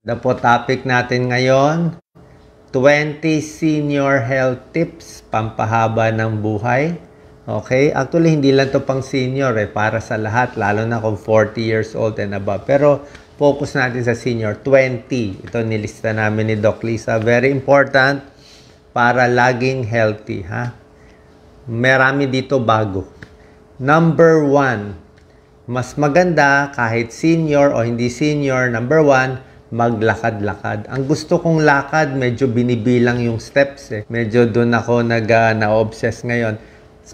The po topic natin ngayon, 20 senior health tips pampahaba ng buhay. Okay? Actually, hindi lang to pang senior para sa lahat, lalo na kung 40 years old and above. Pero focus natin sa senior, 20. Ito nilista namin ni Doc Lisa. Very important para laging healthy, ha? Marami dito bago. Number 1, mas maganda kahit senior o hindi senior, number 1, maglakad-lakad. Ang gusto kong lakad, medyo binibilang yung steps Medyo doon ako na-obsess ngayon.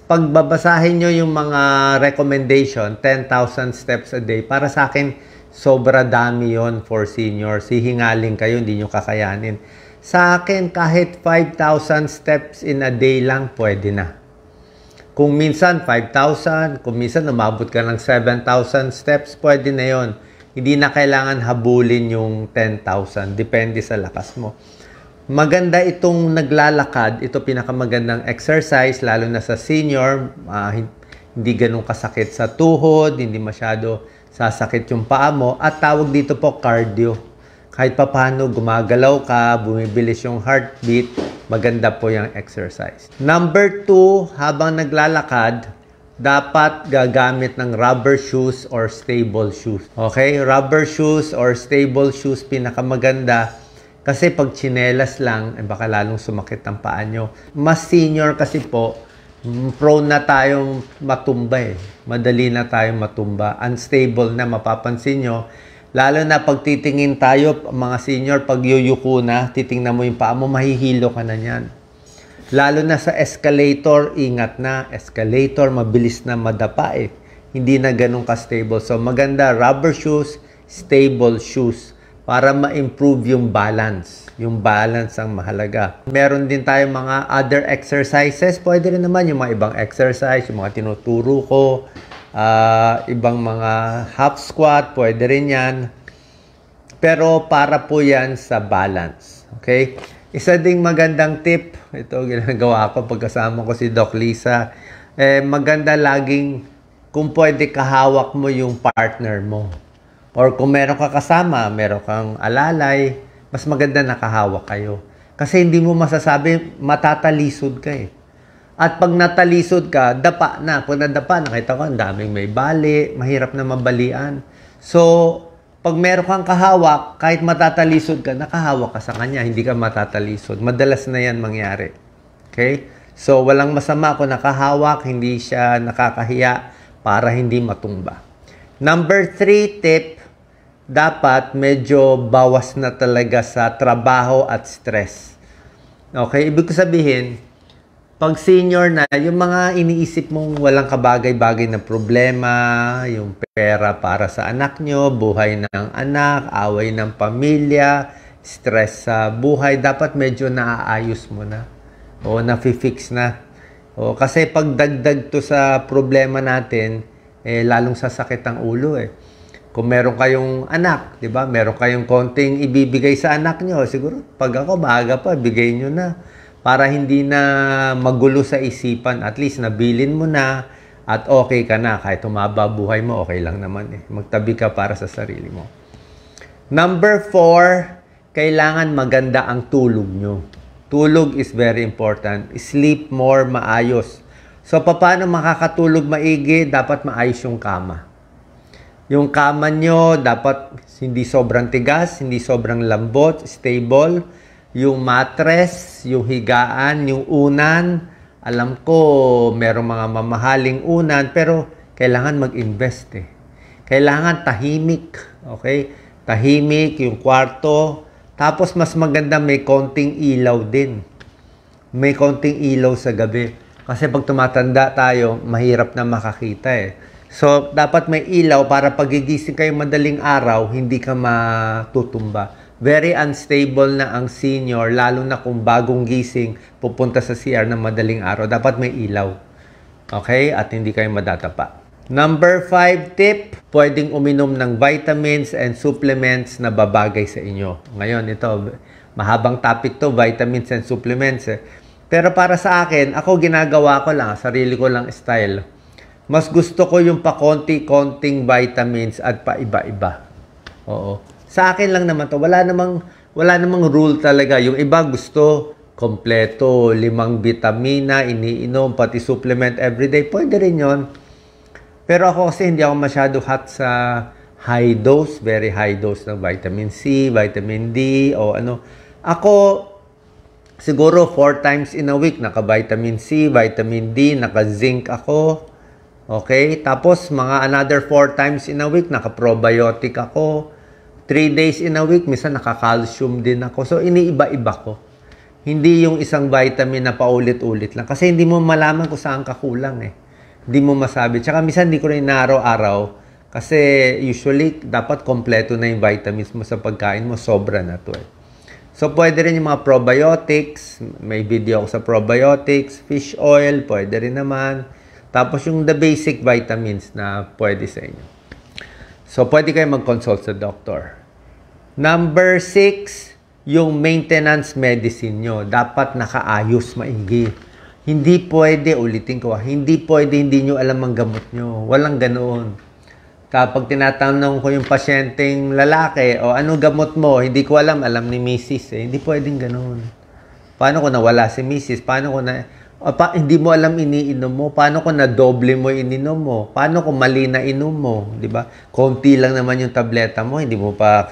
Pagbabasahin nyo yung mga recommendation, 10,000 steps a day, para sa akin, sobra dami yon for seniors. Hihingaling kayo, hindi nyo kakayanin. Sa akin, kahit 5,000 steps in a day lang, pwede na. Kung minsan 5,000, kung minsan umabot ka ng 7,000 steps, pwede na yon. Hindi na kailangan habulin yung 10,000. Depende sa lakas mo. Maganda itong naglalakad. Ito pinakamagandang exercise, lalo na sa senior. Hindi ganun kasakit sa tuhod, hindi masyado sasakit yung paa mo. At tawag dito po cardio. Kahit papaano gumagalaw ka, bumibilis yung heartbeat, maganda po yung exercise. Number 2, habang naglalakad, dapat gagamit ng rubber shoes or stable shoes. Okay? Rubber shoes or stable shoes, pinakamaganda. Kasi pag tsinelas lang, baka lalong sumakit ang paa nyo. Mas senior kasi po, prone na tayong matumba Madali na tayong matumba. Unstable na, mapapansin nyo. Lalo na pag titingin tayo, mga senior, pag yuyuko na, titingnan mo yung paa mo, mahihilo ka na yan. Lalo na sa escalator, ingat na. Escalator, mabilis na madapa Hindi na ganun ka-stable. So, maganda, rubber shoes, stable shoes, para ma-improve yung balance. Yung balance ang mahalaga. Meron din tayong mga other exercises. Pwede rin naman yung mga ibang exercise, yung mga tinuturo ko. Ibang mga half squat, pwede rin yan. Pero para po yan sa balance. Okay? Isa ding magandang tip, ito ginagawa ko pagkasama ko si Doc Lisa, maganda laging kung pwede kahawak mo yung partner mo. Or kung meron ka kasama, meron kang alalay, mas maganda nakahawak kayo. Kasi hindi mo masasabi, matatalisod ka At pag natalisod ka, dapa na. Pag nadapa, nakita ko, ang daming may bali, mahirap na mabalian. So, pag meron kang kahawak, kahit matatalisod ka, nakahawak ka sa kanya, hindi ka matatalisod. Madalas na yan mangyari. Okay? So, walang masama kung nakahawak, hindi siya nakakahiya para hindi matumba. Number 3 tip, dapat medyo bawas na talaga sa trabaho at stress. Okay? Ibig ko sabihin, pag senior na, yung mga iniisip mong walang kabagay-bagay na problema, yung pera para sa anak nyo, buhay ng anak, away ng pamilya, stress sa buhay, dapat medyo naaayos mo na. O nafi-fix na. O, kasi pag dagdag to sa problema natin, lalong sasakit ang ulo Kung meron kayong anak, di ba? Meron kayong konting ibibigay sa anak nyo, siguro pag ako, maaga pa, bigay nyo na. Para hindi na magulo sa isipan, at least nabilin mo na at okay ka na. Kahit humaba buhay mo, okay lang naman Magtabi ka para sa sarili mo. Number 4, kailangan maganda ang tulog nyo. Tulog is very important. Sleep more, maayos. So, paano makakatulog maigi? Dapat maayos yung kama. Yung kama nyo, dapat hindi sobrang tigas, hindi sobrang lambot, stable. Yung mattress, yung higaan, yung unan. Alam ko, merong mga mamahaling unan, pero kailangan mag-invest Kailangan tahimik. Okay? Tahimik yung kwarto. Tapos mas maganda may konting ilaw din. May konting ilaw sa gabi. Kasi pag tumatanda tayo, mahirap na makakita So, dapat may ilaw para pagigising kayo madaling araw, hindi ka matutumba. Very unstable na ang senior, lalo na kung bagong gising, pupunta sa CR ng madaling araw. Dapat may ilaw. Okay? At hindi kayo madatapa. Number 5 tip, pwedeng uminom ng vitamins and supplements na babagay sa inyo. Ngayon, ito, mahabang topic to, vitamins and supplements. Pero para sa akin, ako ginagawa ko lang, sarili ko lang style. Mas gusto ko yung pa konti-konting vitamins at pa iba-iba. Oo. Sa akin lang naman to, wala namang rule talaga. Yung iba gusto kompleto, 5 vitamina, iniinom, pati supplement everyday, pwede rin yon. Pero ako kasi hindi ako masyado hot sa high dose, very high dose ng vitamin C, vitamin D, o ano. Ako, siguro 4 times in a week, naka-vitamin C, vitamin D, naka-zinc ako. Okay? Tapos, mga another 4 times in a week, naka-probiotic ako. 3 days in a week, minsan naka-calcium din ako. So, iniiba-iba ko. Hindi yung isang vitamin na paulit-ulit lang. Kasi hindi mo malaman kung saan ka kulang eh. Hindi mo masabi. Tsaka minsan hindi ko rin na araw-araw. Kasi usually, dapat kompleto na yung vitamins mo sa pagkain mo. Sobra na to eh. So, pwede rin yung mga probiotics. May video ako sa probiotics. Fish oil, pwede rin naman. Tapos yung the basic vitamins na pwede sa inyo. So, pwede kayo mag-consult sa doctor. Number 6, yung maintenance medicine nyo. Dapat nakaayos, maigi. Hindi pwede, ulitin ko, hindi pwede hindi nyo alam ang gamot nyo. Walang ganoon. Kapag tinatanong ko yung pasyenteng lalaki, o ano gamot mo, hindi ko alam ni Mrs. Hindi pwedeng ganoon. Paano kung nawala si Mrs.? Paano kung hindi mo alam iniinom mo? Paano kung na-doble mo ininom mo? Paano kung mali na inom mo? Di ba? Konti lang naman yung tableta mo, hindi mo pa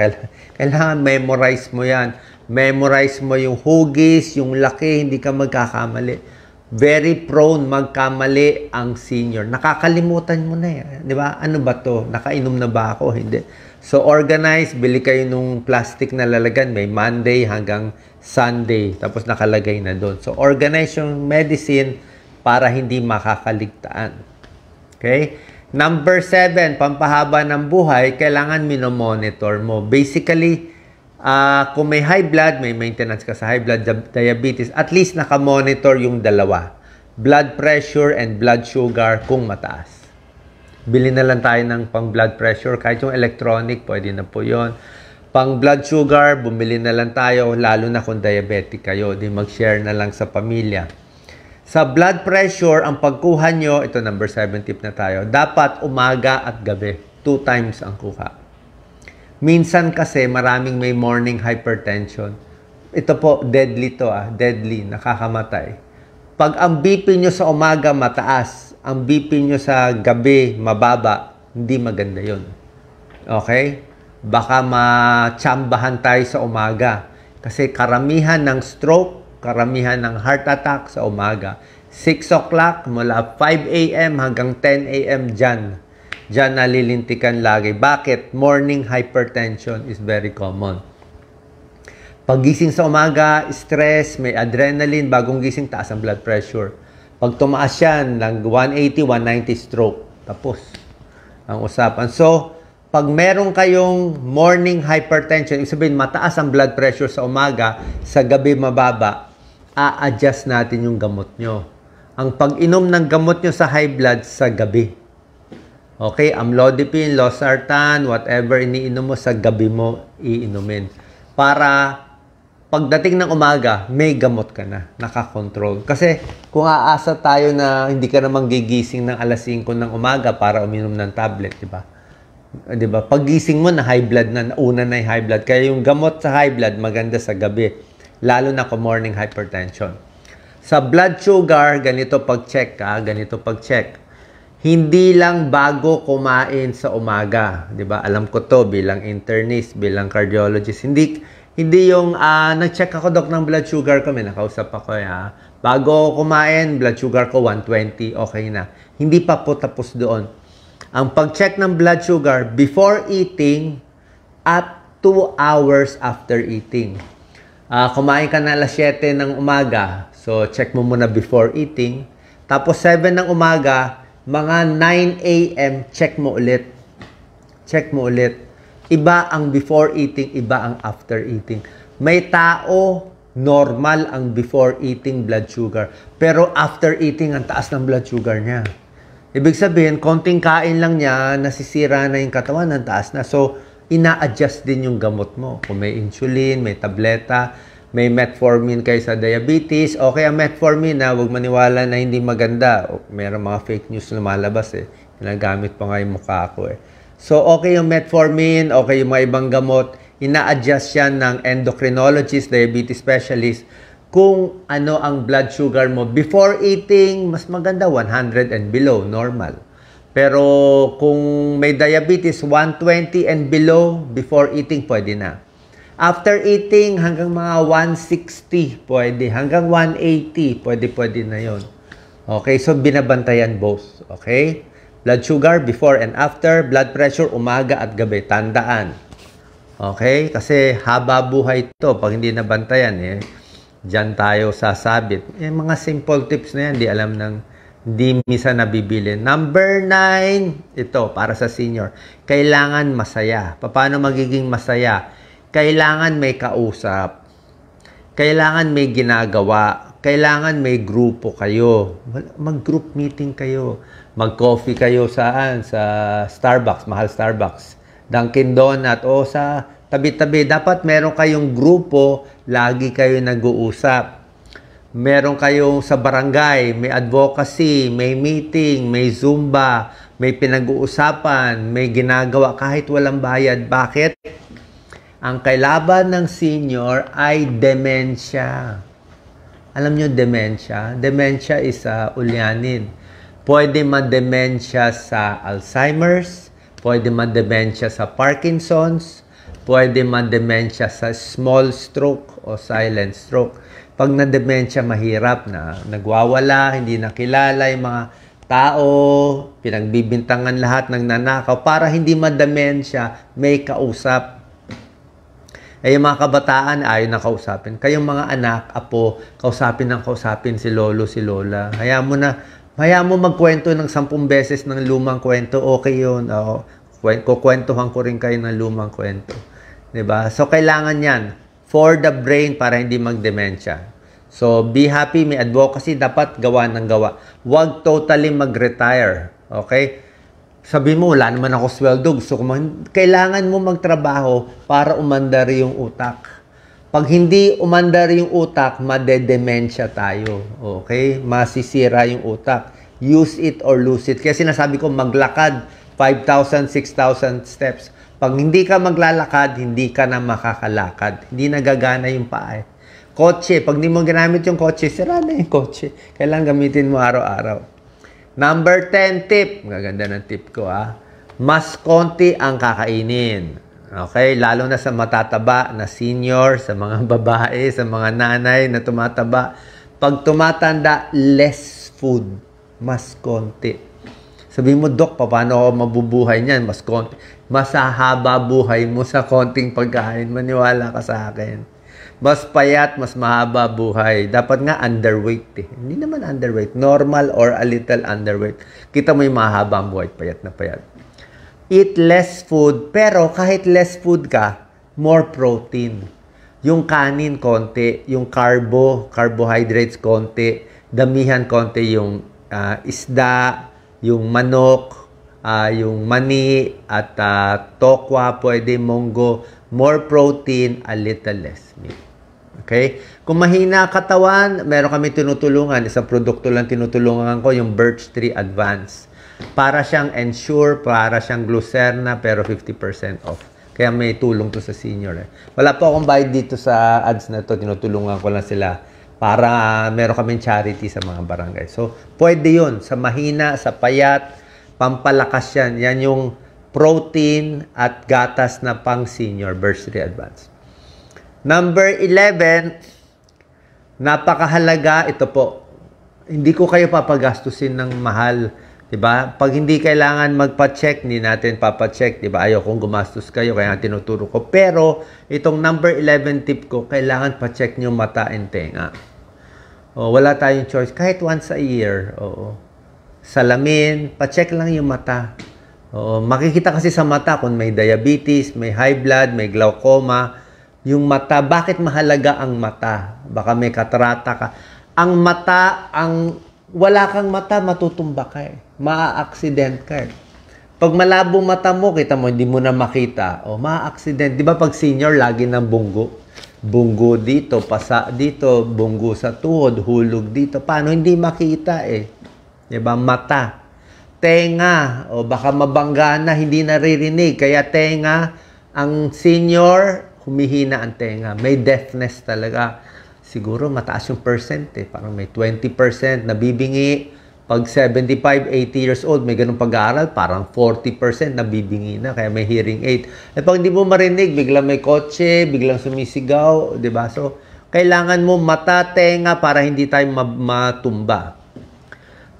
kailangan memorize mo yan. Memorize mo yung hugis, yung laki, hindi ka magkakamali. Very prone magkamali ang senior. Nakakalimutan mo na eh. Di ba? Ano ba to? Nakainom na ba ako? Hindi. So, organize. Bili kayo nung plastic na lalagyan. May Monday hanggang Sunday. Tapos nakalagay na doon. So, organize yung medicine para hindi makakaligtaan. Okay? Number 7, pampahaba ng buhay, kailangan minomonitor mo. Basically, kung may high blood, may maintenance ka sa high blood, diabetes, at least nakamonitor yung dalawa. Blood pressure and blood sugar kung mataas. Bili na lang tayo ng pang blood pressure, kahit yung electronic, pwede na po yun. Pang blood sugar, bumili na lang tayo, lalo na kung diabetic kayo, di mag-share na lang sa pamilya. Sa blood pressure, ang pagkuha nyo, ito number 7 tip na tayo, dapat umaga at gabi, 2 times ang kuha. Minsan kasi maraming may morning hypertension. Ito po, deadly to deadly, nakakamatay. Pag ang BP nyo sa umaga mataas, ang BP nyo sa gabi mababa, hindi maganda yun. Okay? Baka matsambahan tayo sa umaga. Kasi karamihan ng stroke, karamihan ng heart attack sa umaga. 6 o'clock mula 5 a.m. hanggang 10 a.m. Diyan nalilintikan lagi. Bakit? Morning hypertension is very common. Paggising sa umaga, stress, may adrenaline, bagong gising, taas ang blood pressure. Pag tumaas yan, ng 180, 190 stroke. Tapos ang usapan. So, pag meron kayong morning hypertension, ibig sabihin mataas ang blood pressure sa umaga, sa gabi mababa, a-adjust natin yung gamot nyo. Ang pag-inom ng gamot nyo sa high blood sa gabi. Okay, amlodipine, losartan, whatever iniinom mo sa gabi mo iinumin. Para pagdating ng umaga, may gamot ka na, nakakontrol. Kasi kung aasa tayo na hindi ka naman gigising ng alas 5 ng umaga para uminom ng tablet, di ba? Di ba? Paggising mo na high blood na, nauna na yung high blood. Kaya yung gamot sa high blood maganda sa gabi, lalo na kung morning hypertension. Sa blood sugar, ganito pag-check ganito pag-check. Hindi lang bago kumain sa umaga, 'di ba? Alam ko 'to bilang internist, bilang cardiologist. Hindi yung nag-check ako doc ng blood sugar ko, may nakausap ako Bago kumain, blood sugar ko 120, okay na. Hindi pa po tapos doon. Ang pag-check ng blood sugar before eating at 2 hours after eating. Kumain ka na alas 7 ng umaga, so check mo muna before eating. Tapos 7 ng umaga, mga 9 a.m., check mo ulit. Check mo ulit. Iba ang before eating, iba ang after eating. May tao, normal ang before eating blood sugar. Pero after eating, ang taas ng blood sugar niya. Ibig sabihin, konting kain lang niya, nasisira na yung katawan, ang taas na. So, ina-adjust din yung gamot mo. Kung may insulin, may tableta, may metformin kayo sa diabetes, okay ang metformin huwag maniwala na hindi maganda. Meron mga fake news lumalabas Ginagamit pa nga yung mukha ko So, okay yung metformin, okay yung mga ibang gamot, ina-adjust yan ng endocrinologist, diabetes specialist, kung ano ang blood sugar mo. Before eating, mas maganda 100 and below, normal. Pero kung may diabetes, 120 and below, before eating, pwede na. After eating, hanggang mga 160, pwede. Hanggang 180, pwede na yon. Okay, so binabantayan both. Okay? Blood sugar, before and after. Blood pressure, umaga at gabi. Tandaan. Okay? Kasi haba buhay ito. Pag hindi nabantayan, diyan tayo sasabit. Mga simple tips na yan, di alam ng di misa nabibili. Number 9, ito, para sa senior. Kailangan masaya. Paano magiging masaya? Kailangan may kausap. Kailangan may ginagawa. Kailangan may grupo kayo. Mag-group meeting kayo. Mag-coffee kayo saan? Sa Starbucks, mahal Starbucks. Dunkin' Donut o sa tabi-tabi. Dapat meron kayong grupo, lagi kayo nag-uusap. Meron kayong sa barangay, may advocacy, may meeting, may Zumba, may pinag-uusapan, may ginagawa kahit walang bayad. Bakit? Ang kailaban ng senior ay dementia. Alam nyo dementia? Dementia is ulyanin. Pwede ma-dementia sa Alzheimer's, pwede ma-dementia sa Parkinson's, pwede ma-dementia sa small stroke o silent stroke. Pag na-dementia, mahirap na. Nagwawala, hindi nakilala yung mga tao, pinagbibintangan lahat ng nanakaw. Para hindi ma-dementia, may kausap. Yung mga kabataan, ayaw na kausapin. Kayong mga anak, apo, kausapin si lolo, si lola. Hayaan mo magkwento ng 10 beses ng lumang kwento. Okay yun. Kukwentuhan ko rin kayo ng lumang kwento. Diba? So, kailangan yan. For the brain para hindi mag-dementia. So, be happy, may advocacy, dapat gawa ng gawa. Huwag totally mag-retire. Okay? Sabi mo, wala naman ako sweldo. Kailangan mo magtrabaho para umandar yung utak. Pag hindi umandar yung utak, made-dementia tayo. Okay? Masisira yung utak. Use it or lose it. Kaya sinasabi ko, maglakad 5,000, 6,000 steps. Pag hindi ka maglalakad, hindi ka na makakalakad. Hindi nagagana yung paa. Kotse, pag hindi mo ginamit yung kotse, sira na yung kotse. Kailangan gamitin mo araw-araw. Number 10 tip. Maganda ng tip ko, Mas konti ang kakainin. Okay? Lalo na sa matataba na senior, sa mga babae, sa mga nanay na tumataba. Pag tumatanda, less food. Mas konti. Sabihin mo, Dok, paano ako mabubuhay niyan? Mas konti. Mas hahaba buhay mo sa konting pagkain. Maniwala ka sa akin. Mas payat, mas mahaba buhay. Dapat nga underweight. Hindi naman underweight. Normal or a little underweight. Kita mo yung mahaba ang buhay. Payat na payat. Eat less food. Pero kahit less food ka, more protein. Yung kanin, konti. Yung carbohydrates, konti. Damihan, konti. Yung isda, yung manok, yung mani, at tokwa, pwede, monggo. More protein, a little less meat. Okay? Kung mahina katawan, meron kami tinutulungan. Isang produkto lang tinutulungan ko, yung Birch Tree Advance. Para siyang Ensure, para siyang Glucerna, pero 50% off. Kaya may tulong to sa senior. Wala po akong bayad dito sa ads na to. Tinutulungan ko lang sila para meron kaming charity sa mga barangay. So, pwede yun. Sa mahina, sa payat, pampalakas yan. Yan yung protein at gatas na pang senior, Birch Tree Advance. Number 11, napakahalaga, ito po, hindi ko kayo papagastusin ng mahal. Diba? Pag hindi kailangan magpa-check, hindi natin papa-check. Diba? Ayaw kong gumastos kayo, kaya tinuturo ko. Pero, itong number 11 tip ko, kailangan pa-check nyo mata and tenga. Wala tayong choice. Kahit once a year. Salamin, pa-check lang yung mata. Makikita kasi sa mata kung may diabetes, may high blood, may glaucoma. Yung mata, bakit mahalaga ang mata? Baka may katarata ka. Ang mata, wala kang mata, matutumba ka maa-accident ka Pag malabo mata mo, kita mo, hindi mo na makita. Maa-accident. Di ba pag senior, lagi ng bunggo? Bunggo dito, pasa dito, bunggo sa tuhod, hulog dito. Paano hindi makita Di ba? Mata. Tenga. Baka mabangga na, hindi naririnig. Kaya tenga, ang senior, humihina ang tenga. May deafness talaga. Siguro mataas yung percent eh. Parang may 20% nabibingi. Pag 75, 80 years old, may ganung pag-aaral, parang 40% nabibingi na. Kaya may hearing aid. Eh pag hindi mo marinig, biglang may kotse, biglang sumisigaw, di ba? So, kailangan mo mata, tenga para hindi tayo matumba.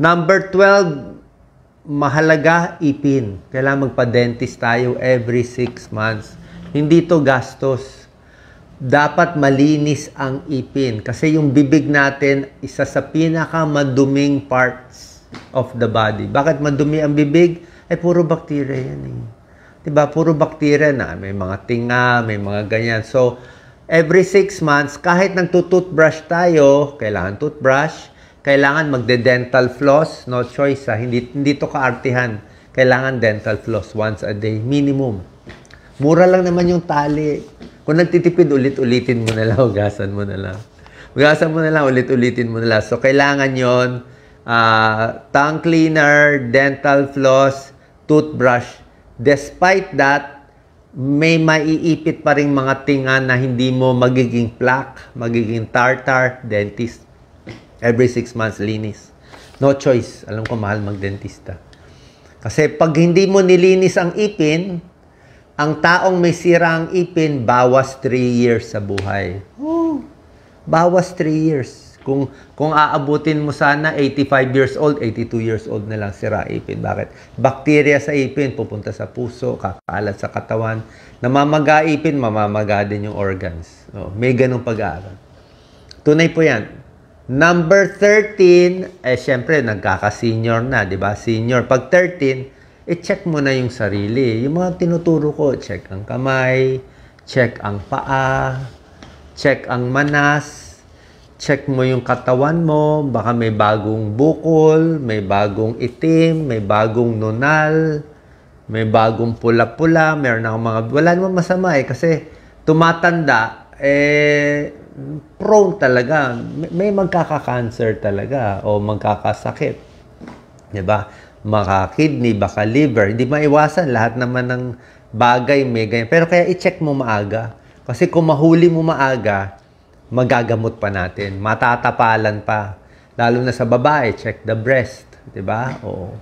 Number 12, mahalaga, ipin. Kailangan magpa-dentist tayo every 6 months. Hindi to gastos. Dapat malinis ang ipin. Kasi yung bibig natin, isa sa pinakamaduming parts of the body. Bakit madumi ang bibig? Ay, puro bacteria yan eh. Diba? Puro bacteria na. May mga tinga, may mga ganyan. So, every 6 months, kahit nagtutoothbrush tayo, kailangan toothbrush, kailangan magde-dental floss, no choice ha. Hindi to kaartihan. Kailangan dental floss once a day, minimum. Mura lang naman yung tali. Kung nagtitipid, ulit-ulitin mo na lang, hugasan mo na lang. Hugasan mo na lang, ulit-ulitin mo na lang. So, kailangan yon tongue cleaner, dental floss, toothbrush. Despite that, may maiipit pa rin mga tinga na hindi mo magiging plaque, magiging tartar, dentist. Every 6 months, linis. No choice. Alam ko, mahal mag-dentista. Kasi pag hindi mo nilinis ang ipin, ang taong may sira ang ipin, bawas 3 years sa buhay. Oh, bawas 3 years. Kung aabutin mo sana, 85 years old, 82 years old na lang sira ipin. Bakit? Bacteria sa ipin, pupunta sa puso, kakalat sa katawan. Namamaga ipin, mamamaga din yung organs. Oh, may ganung pag-aaral. Tunay po yan. Number 13, syempre, nagkaka-senior na, di ba? Senior. Pag 13, i-check mo na yung sarili. Yung mga tinuturo ko, check ang kamay, check ang paa, check ang manas, check mo yung katawan mo, baka may bagong bukol, may bagong itim, may bagong nunal, may bagong pula-pula, meron akong mga, wala namang masama eh, kasi tumatanda, prone talaga, may magkaka-cancer talaga, o magkakasakit, diba? Maka kidney, baka liver. Hindi maiwasan. Lahat naman ng bagay may ganyan. Pero kaya i-check mo maaga. Kasi kung mahuli mo maaga, magagamot pa natin. Matatapalan pa. Lalo na sa babae, check the breast. Diba? Oo.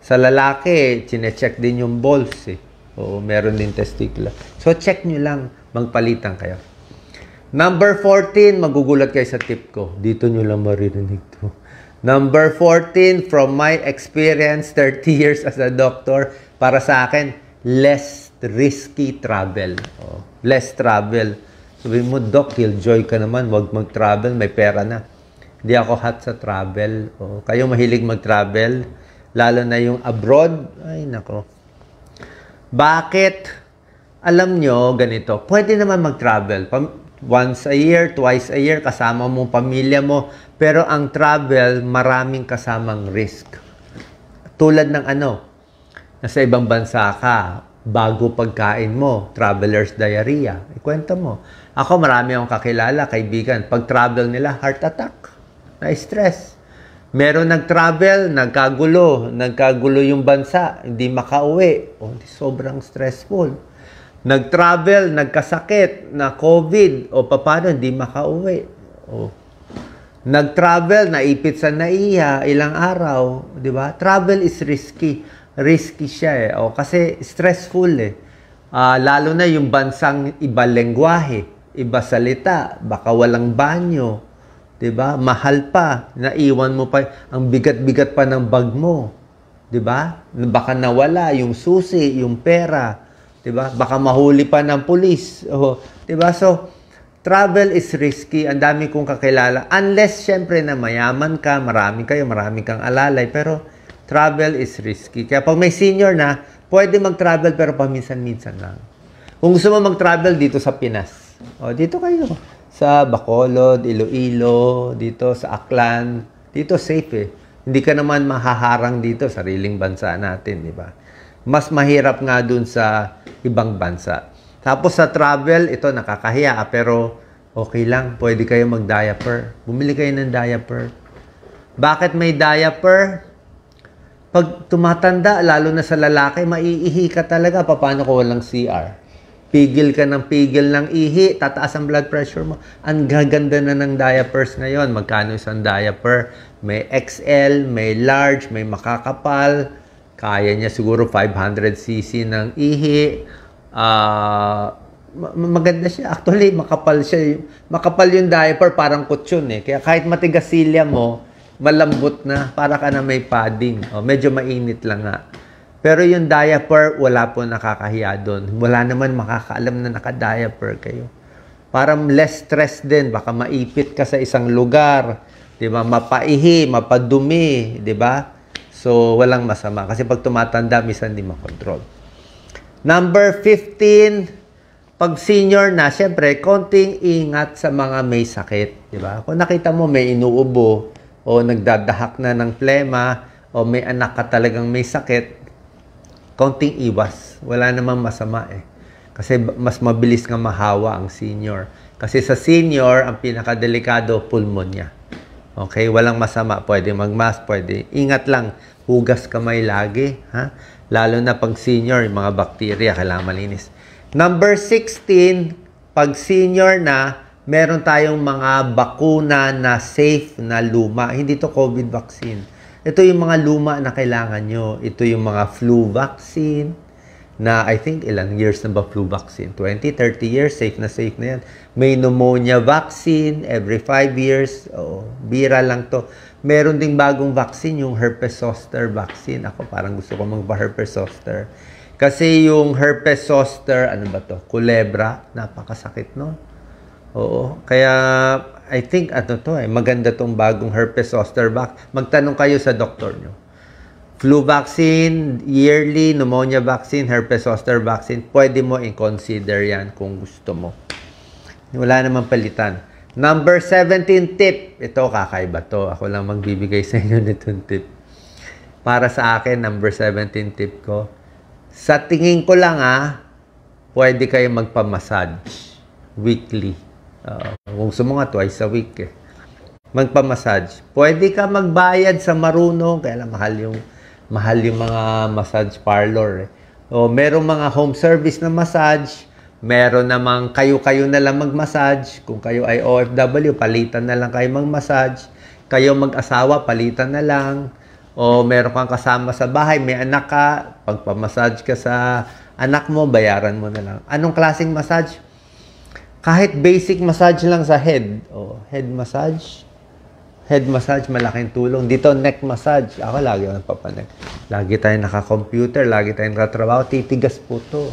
Sa lalaki, chine-check din yung balls eh. Oo, meron din testicular. So, check nyo lang. Magpalitan kayo. Number 14, magugulat kayo sa tip ko. Dito nyo lang maririnig to. Number 14, from my experience, 30 years as a doctor, para sa akin, less risky travel. Oh, less travel. Sabi mo, Doc, killjoy ka naman, wag mag-travel, may pera na. Hindi ako hot sa travel. Oh, kayo mahilig mag-travel, lalo na yung abroad. Ay, nako. Bakit? Alam nyo, ganito, pwede naman mag-travel. Once a year, twice a year, kasama mo pamilya mo. Pero ang travel, maraming kasamang risk. Tulad ng nasa ibang bansa ka, bago pagkain mo, traveler's diarrhea. Ikwento mo. Ako, marami akong kakilala, kaibigan. Pag travel nila, heart attack. Na-stress. Meron nag-travel, nagkagulo yung bansa, hindi makauwi. Oh, sobrang stressful. Nag-travel, nagkasakit na COVID, o paano, hindi makauwi. Oh. Nag-travel, naipit sa naiya, ilang araw, di ba? Travel is risky. Risky siya eh. O, kasi stressful eh. Lalo na yung bansang iba lengguwahe, iba salita, baka walang banyo, di ba? Mahal pa, naiwan mo pa, ang bigat-bigat pa ng bag mo, di ba? Baka nawala yung susi, yung pera, di ba? Baka mahuli pa ng pulis, di ba? So, travel is risky. Ang dami kong kakilala. Unless, syempre, na mayaman ka, marami kang alalay. Pero, travel is risky. Kaya pag may senior na, pwede mag-travel pero paminsan-minsan lang. Kung gusto mo mag-travel dito sa Pinas, dito kayo. Sa Bacolod, Iloilo, dito sa Aklan. Dito safe eh. Hindi ka naman mahaharang dito, sariling bansa natin, di ba? Mas mahirap nga dun sa ibang bansa. Tapos sa travel, ito nakakahiya, pero okay lang. Pwede kayo mag-diaper. Bumili kayo ng diaper. Bakit may diaper? Pag tumatanda, lalo na sa lalaki, maiihi ka talaga. Paano kung walang CR? Pigil ka ng pigil ng ihi, tataas ang blood pressure mo. Ang gaganda na ng diapers ngayon. Magkano isang diaper? May XL, may large, may makakapal. Kaya niya siguro 500cc ng ihi. Maganda siya. Actually, makapal siya. Makapal yung diaper, parang kutsyon eh. Kaya kahit matigas silya mo, malambot na. Para ka na may padding. Medyo mainit lang nga. Pero yung diaper, wala po nakakahiya doon. Wala naman makakaalam na naka-diaper kayo. Parang less stress din. Baka maipit ka sa isang lugar. Diba? Mapaihi, mapadumi. Diba? So, walang masama. Kasi pag tumatanda, minsan di makontrol. Number 15, pag senior na, syempre, konting ingat sa mga may sakit. Diba? Kung nakita mo may inuubo, o nagdadahak na ng plema, o may anak ka talagang may sakit, konting iwas. Wala namang masama eh. Kasi mas mabilis nga mahawa ang senior. Kasi sa senior, ang pinakadelikado, pulmonya. Okay? Walang masama. Pwede mag-mask, pwede. Ingat lang. Hugas kamay lagi. Ha? Lalo na pag senior, yung mga bakterya, kailangan malinis. Number 16, pag senior na, meron tayong mga bakuna na safe na luma. Hindi to COVID vaccine. Ito yung mga luma na kailangan nyo. Ito yung mga flu vaccine na I think ilang years na ba flu vaccine? 20, 30 years, safe na yan. May pneumonia vaccine every 5 years. Bira lang to. Meron ding bagong vaccine, yung herpes zoster vaccine. Ako parang gusto ko magpa-herpes zoster. Kasi yung herpes zoster, ano ba to? Kulebra, napakasakit no? Oo. Kaya I think maganda tong bagong herpes zoster vaccine. Magtanong kayo sa doktor nyo. Flu vaccine, yearly, pneumonia vaccine, herpes zoster vaccine, pwede mo i-consider yan kung gusto mo. Wala namang palitan. Number 17 tip. Ito, kakaiba to. Ako lang magbibigay sa inyo nitong tip. Para sa akin, number 17 tip ko. Sa tingin ko lang pwede kayo magpa-massage weekly. Kung gusto mo nga, twice a week eh. Magpa-massage. Pwede ka magbayad sa marunong, kaya lang mahal yung mga massage parlor eh. Merong mga home service na massage, meron namang kayo-kayo na lang mag-massage. Kung kayo ay OFW, palitan na lang kayo mag-massage. Kayo mag-asawa, palitan na lang. O meron kang kasama sa bahay, may anak ka, pagpa-massage ka sa anak mo, bayaran mo na lang. Anong klaseng massage? Kahit basic massage lang sa head. Head massage. Head massage, malaking tulong. Dito, neck massage. Ako lagi ako nagpapanek. Lagi tayong naka-computer, lagi tayong nakatrabaho. Titigas po to.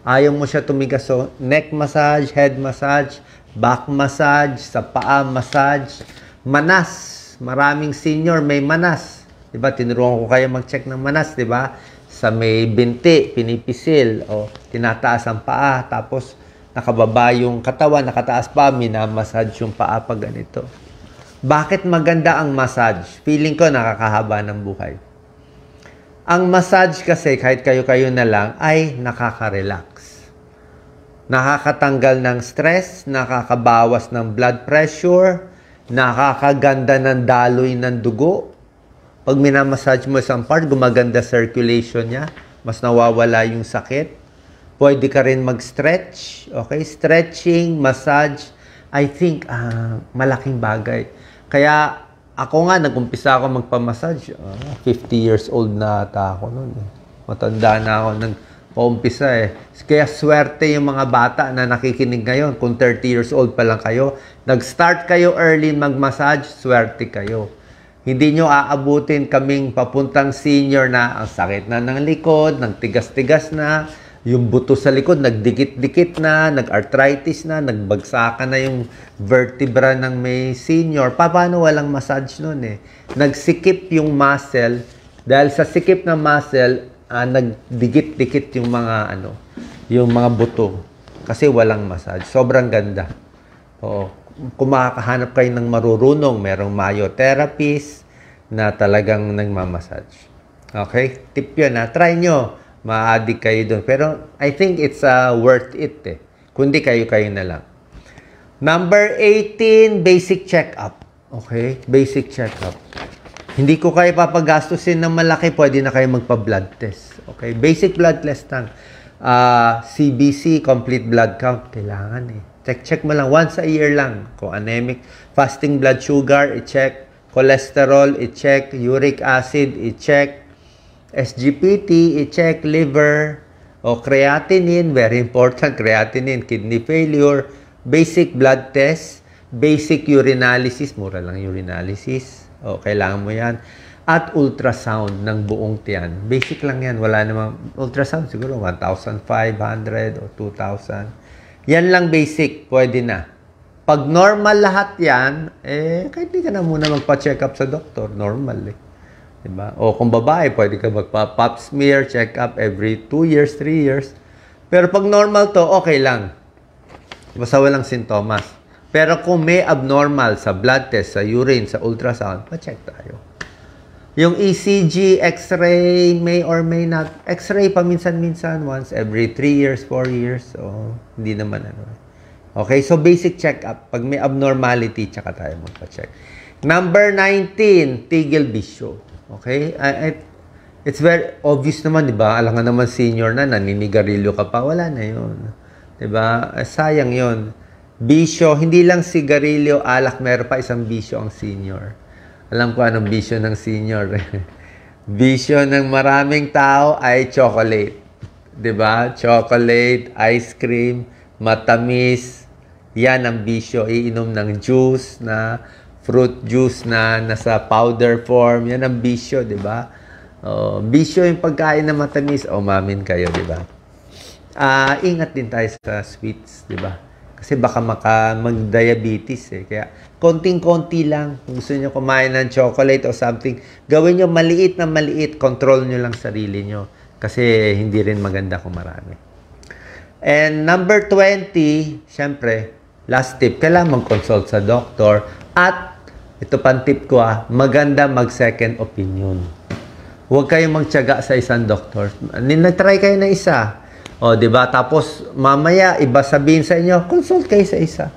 Ayaw mo siya tumigas. So, neck massage, head massage, back massage, sa paa massage, manas. Maraming senior may manas. Diba? Tinuruan ko kayo mag-check ng manas, diba? Sa may binti, pinipisil. Tinataas ang paa. Tapos, nakababa yung katawan, nakataas pa, minamassage yung paa pag ganito. Bakit maganda ang massage? Feeling ko nakakahaba ng buhay. Ang massage kasi, kahit kayo-kayo na lang, ay nakaka-relax. Nakakatanggal ng stress, nakakabawas ng blood pressure, nakakaganda ng daloy ng dugo. Pag minamassage mo isang part, gumaganda circulation niya, mas nawawala yung sakit. Pwede ka rin mag-stretch. Okay? Stretching, massage, I think, malaking bagay. Kaya, ako nga, nag-umpisa ako magpa-massage. 50 years old na ata ako noon. Matanda na ako nag-umpisa eh. Kaya swerte yung mga bata na nakikinig ngayon. Kung 30 years old pa lang kayo, nag-start kayo early mag-massage, swerte kayo. Hindi nyo aabutin kaming papuntang senior na ang sakit na ng likod, nagtigas-tigas na, yung buto sa likod, nagdikit-dikit na, nag-arthritis na, nagbagsakan na yung vertebra ng may senior. Paano walang massage nun eh? Nagsikip yung muscle. Dahil sa sikip ng muscle, nagdikit-dikit yung mga buto. Kasi walang massage. Sobrang ganda. Kung makakahanap kayo ng marurunong, merong myotherapist na talagang nagmamassage. Okay? Tip yun Try nyo. Ma-addict kayo doon. Pero I think it's worth it eh. Kundi kayo-kayo na lang. Number 18, basic check-up. Okay? Basic check-up. Hindi ko kayo papagastusin ng malaki, pwede na kayo magpa-blood test. Okay? Basic blood test lang. CBC, complete blood count, kailangan eh. Check mo lang, once a year lang. Kung anemic, fasting blood sugar, i-check. Cholesterol, i-check. Uric acid, i-check. SGPT, i-check. Liver, o creatinine, very important, creatinine, kidney failure, basic blood test, basic urinalysis, mura lang urinalysis, o kailangan mo yan. At ultrasound ng buong tiyan. Basic lang yan, wala namang ultrasound, siguro 1,500 o 2,000. Yan lang basic, pwede na. Pag normal lahat yan, kahit di ka na muna magpa-check up sa doktor, normal eh. Diba? O kung babae, pwede ka magpa-pap smear, check up every 2 years, 3 years. Pero pag normal to, okay lang. Basta walang sintomas. Pero kung may abnormal sa blood test, sa urine, sa ultrasound, pa-check tayo. Yung ECG, X-ray, may or may not. X-ray paminsan-minsan, once every 3 years, 4 years. So, hindi naman ano. Okay, so basic check-up. Pag may abnormality, tsaka tayo magpa-check. Number 19, tigil bisyo. Okay? It's very obvious naman, di ba? Alam nga naman senior na, naninigarilyo ka pa. Wala na yun. Di ba? Sayang yun. Bisyo, hindi lang sigarilyo, alak, meron pa isang bisyo ang senior. Alam ko anong bisyo ng senior. Bisyo ng maraming tao ay chocolate. 'Di ba? Chocolate, ice cream, matamis. Yan ang bisyo. Iinom ng juice na fruit juice na nasa powder form. Yan ang bisyo, 'di ba? Bisyo yung pagkain na matamis. Mamin kayo, 'di ba? Ingat din tayo sa sweets, 'di ba? Kasi baka mag-diabetes eh. Kaya konting-konti lang. Kung gusto nyo kumain ng chocolate o something, gawin nyo maliit na maliit. Control nyo lang sarili nyo. Kasi hindi rin maganda kung marami. And number 20, syempre, last tip, kailangan mag-consult sa doktor. At, ito pang tip ko maganda mag-second opinion. Huwag kayong magtiyaga sa isang doktor. Nag-try kayo na isa. Di ba? Tapos, mamaya, iba sabihin sa inyo, consult kayo sa isa.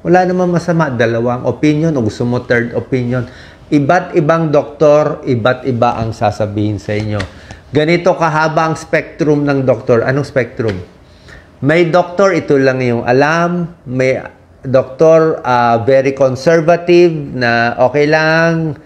Wala namang masama. Dalawang opinion o gusto mo third opinion. Iba't ibang doktor, iba't iba ang sasabihin sa inyo. Ganito kahaba ang spectrum ng doktor. Anong spectrum? May doktor, ito lang yung alam. May doktor, very conservative, na okay lang,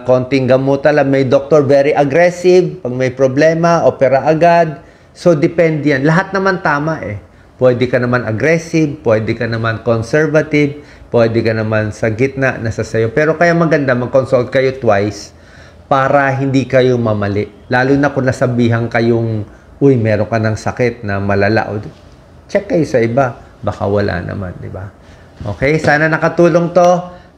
konting gamutan lang. May doktor, very aggressive. Pag may problema, opera agad. So, depende yan. Lahat naman tama eh. Pwede ka naman aggressive, pwede ka naman conservative, pwede ka naman sa gitna, nasa sayo. Pero kaya maganda, mag-consult kayo twice para hindi kayo mamali. Lalo na kung nasabihan kayong, uy, meron ka ng sakit na malala. Check kayo sa iba. Baka wala naman, di ba? Okay, sana nakatulong to.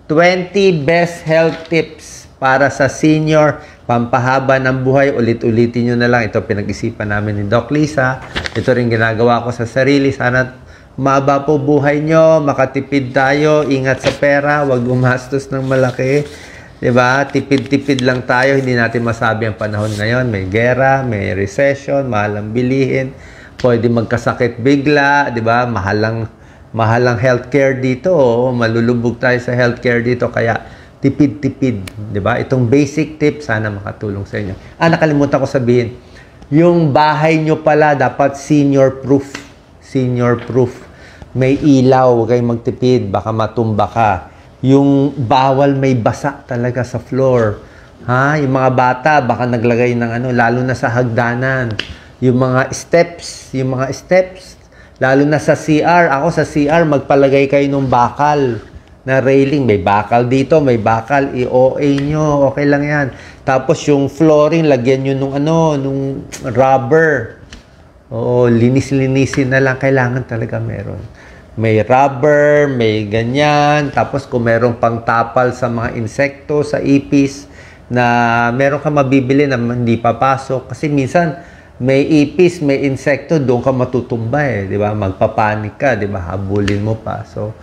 20 best health tips para sa senior, pampahaba ng buhay. Ulit-ulitin nyo na lang. Ito pinag-isipan namin ni Doc Lisa. Ito rin ginagawa ko sa sarili. Sana maba po buhay nyo, makatipid tayo, ingat sa pera, wag gumastos ng malaki. Diba? Tipid-tipid lang tayo. Hindi natin masabi ang panahon ngayon. May gera, may recession, mahal ang bilihin. Pwede magkasakit bigla. Diba? Mahalang healthcare dito. Malulubog tayo sa healthcare dito. Kaya tipid-tipid, di ba? Itong basic tip, sana makatulong sa inyo. Nakalimutan ko sabihin, yung bahay nyo pala dapat senior proof. Senior proof. May ilaw, huwag kayong magtipid, baka matumba ka. Yung bawal may basa talaga sa floor. Yung mga bata, baka naglagay ng lalo na sa hagdanan. Yung mga steps, lalo na sa CR. Ako sa CR, magpalagay kayo ng bakal na railing. May bakal dito, may bakal, i-OA nyo, okay lang yan. Tapos yung flooring, lagyan nyo nung rubber. Linis-linisin na lang, kailangan talaga meron. May rubber, may ganyan. Tapos kung meron pang tapal sa mga insekto, sa ipis, na meron ka mabibili na hindi papasok. Kasi minsan, may ipis, may insekto, doon ka matutumba eh, di ba? Magpapanik ka, di ba? Habulin mo pa. So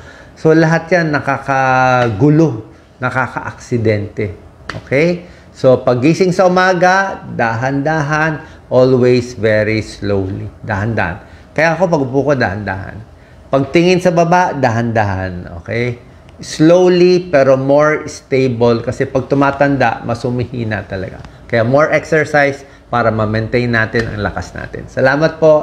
lahat yan nakakagulo, nakaka-aksidente. Okay? So, pagising sa umaga, dahan-dahan, always very slowly. Dahan-dahan. Kaya ako pag-upo ko, dahan-dahan. Pagtingin sa baba, dahan-dahan. Okay? Slowly, pero more stable. Kasi pag tumatanda, mas humihina talaga. Kaya more exercise para ma-maintain natin ang lakas natin. Salamat po.